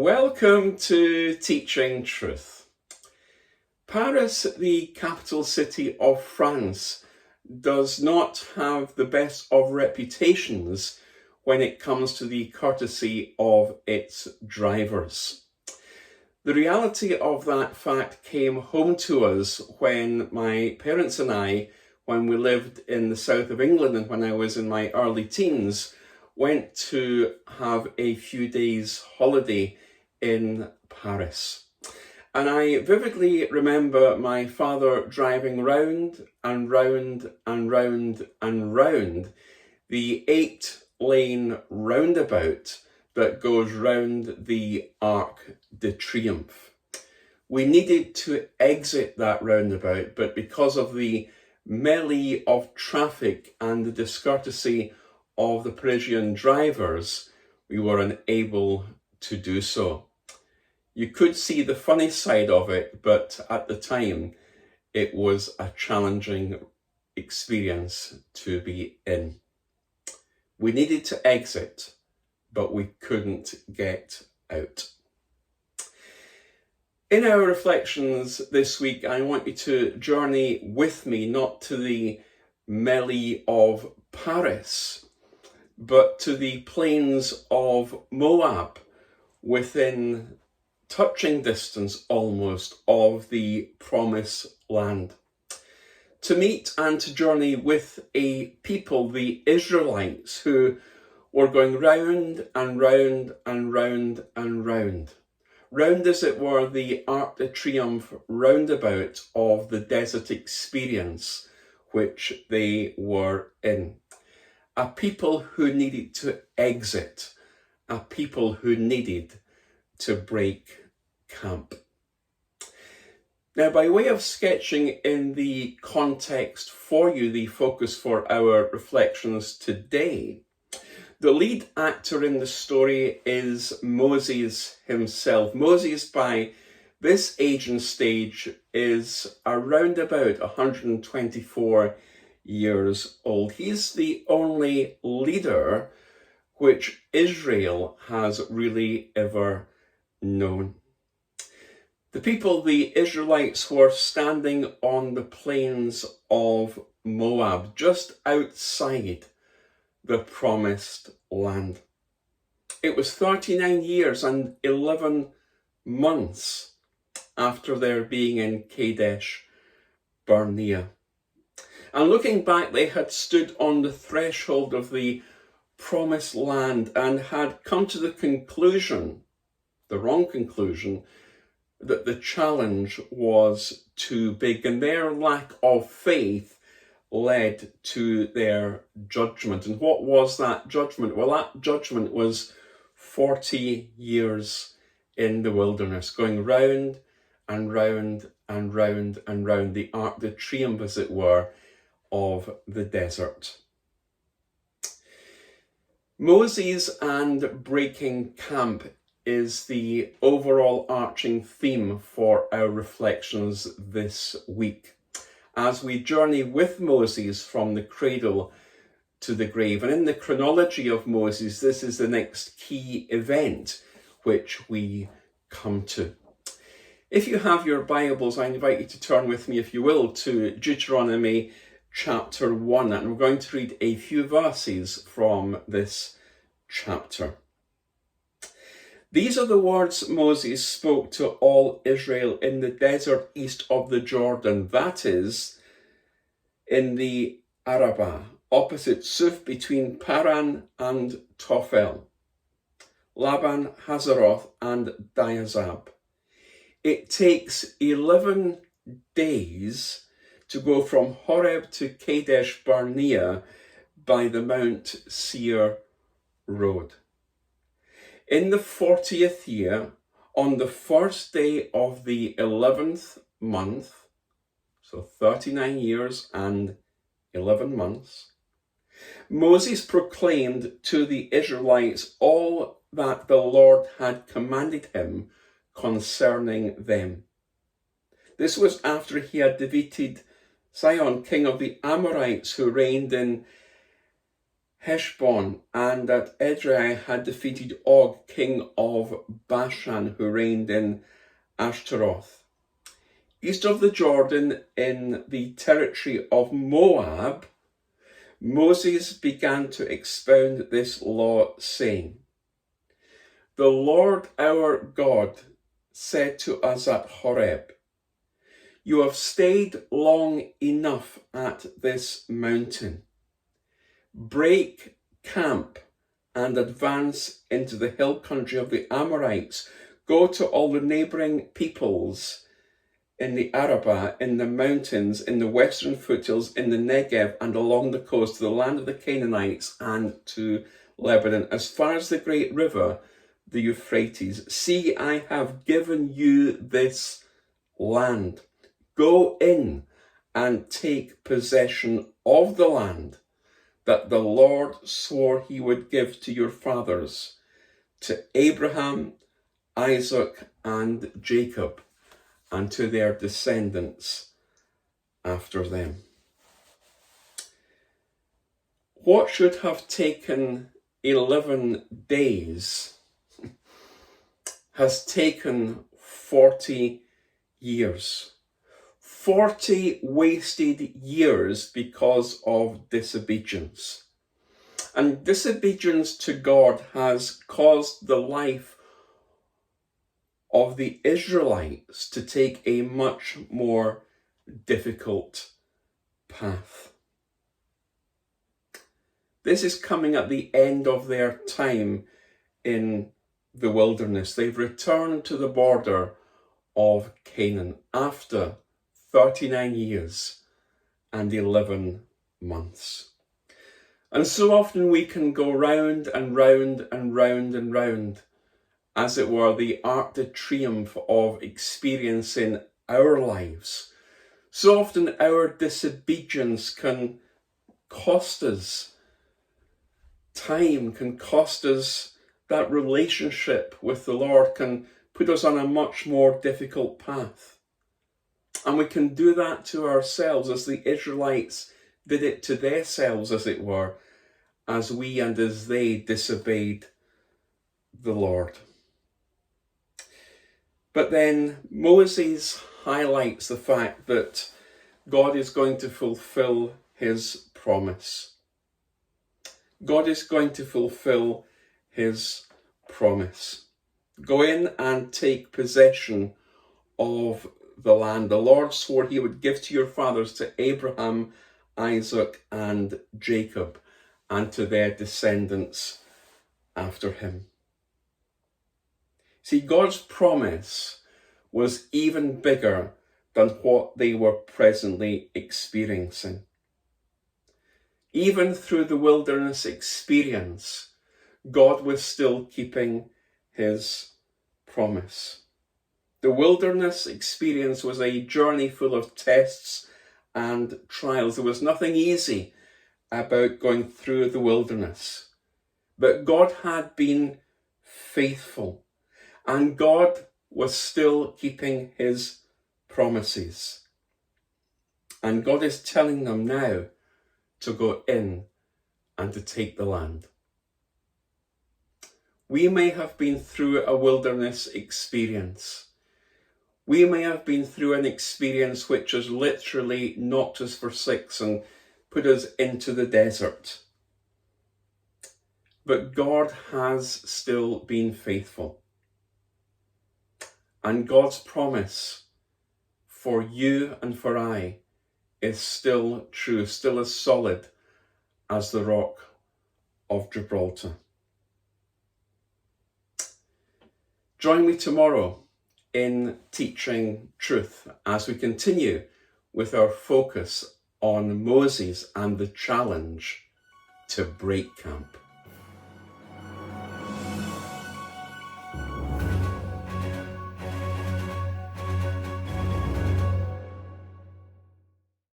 Welcome to Teaching Truth. Paris, the capital city of France, does not have the best of reputations when it comes to the courtesy of its drivers. The reality of that fact came home to us when my parents and I, when we lived in the south of England and when I was in my early teens, went to have a few days holiday in Paris. And I vividly remember my father driving round and round and round and round the 8-lane roundabout that goes round the Arc de Triomphe. We needed to exit that roundabout, but because of the melee of traffic and the discourtesy of the Parisian drivers, we were unable to do so. You could see the funny side of it, but at the time, it was a challenging experience to be in. We needed to exit, but we couldn't get out. In our reflections this week, I want you to journey with me, not to the melee of Paris, but to the plains of Moab, within touching distance almost of the promised land. To meet and to journey with a people, the Israelites, who were going round and round and round and round. Round, as it were, the Arc de Triomphe roundabout of the desert experience which they were in. A people who needed to exit, a people who needed to break camp. Now, by way of sketching in the context for you, the focus for our reflections today, the lead actor in the story is Moses himself. Moses, by this age and stage, is around about 124 years old. He's the only leader which Israel has really ever known. The people, the Israelites, were standing on the plains of Moab, just outside the promised land. It was 39 years and 11 months after their being in Kadesh Barnea. And looking back, they had stood on the threshold of the promised land and had come to the conclusion, the wrong conclusion, that the challenge was too big, and their lack of faith led to their judgment. And what was that judgment? Well, that judgment was 40 years in the wilderness, going round and round and round and round the Arc de Triomphe, as it were, of the desert. Moses and breaking camp is the overall arching theme for our reflections this week, as we journey with Moses from the cradle to the grave. And in the chronology of Moses, this is the next key event which we come to. If you have your Bibles, I invite you to turn with me, if you will, to Deuteronomy chapter 1, and we're going to read a few verses from this chapter. These are the words Moses spoke to all Israel in the desert east of the Jordan, that is, in the Arabah, opposite Suf, between Paran and Tophel, Laban, Hazeroth, and Diazab. It takes 11 days to go from Horeb to Kadesh Barnea by the Mount Seir road. In the 40th year, on the first day of the 11th month, so 39 years and 11 months, Moses proclaimed to the Israelites all that the Lord had commanded him concerning them. This was after he had defeated Sihon, king of the Amorites, who reigned in Heshbon, and that Edrei had defeated Og, king of Bashan, who reigned in Ashtaroth. East of the Jordan, in the territory of Moab, Moses began to expound this law, saying, "The Lord our God said to us at Horeb, 'You have stayed long enough at this mountain. Break camp and advance into the hill country of the Amorites. Go to all the neighbouring peoples in the Arabah, in the mountains, in the western foothills, in the Negev, and along the coast, to the land of the Canaanites, and to Lebanon, as far as the great river, the Euphrates. See, I have given you this land. Go in and take possession of the land that the Lord swore he would give to your fathers, to Abraham, Isaac, and Jacob, and to their descendants after them.'" What should have taken 11 days has taken 40 years. 40 wasted years because of disobedience. And disobedience to God has caused the life of the Israelites to take a much more difficult path. This is coming at the end of their time in the wilderness. They've returned to the border of Canaan after 39 years and 11 months. And so often we can go round and round and round and round, as it were, the Arc de Triomphe of experiencing our lives. So often our disobedience can cost us time, can cost us that relationship with the Lord, can put us on a much more difficult path. And we can do that to ourselves, as the Israelites did it to themselves, as it were, as we and as they disobeyed the Lord. But then Moses highlights the fact that God is going to fulfill his promise. God is going to fulfill his promise. Go in and take possession of the land the Lord swore he would give to your fathers, to Abraham, Isaac, and Jacob, and to their descendants after him. See, God's promise was even bigger than what they were presently experiencing. Even through the wilderness experience, God was still keeping his promise. The wilderness experience was a journey full of tests and trials. There was nothing easy about going through the wilderness. But God had been faithful, and God was still keeping his promises. And God is telling them now to go in and to take the land. We may have been through a wilderness experience. We may have been through an experience which has literally knocked us for six and put us into the desert. But God has still been faithful. And God's promise for you and for I is still true, still as solid as the rock of Gibraltar. Join me tomorrow in Teaching Truth as we continue with our focus on Moses and the challenge to break camp.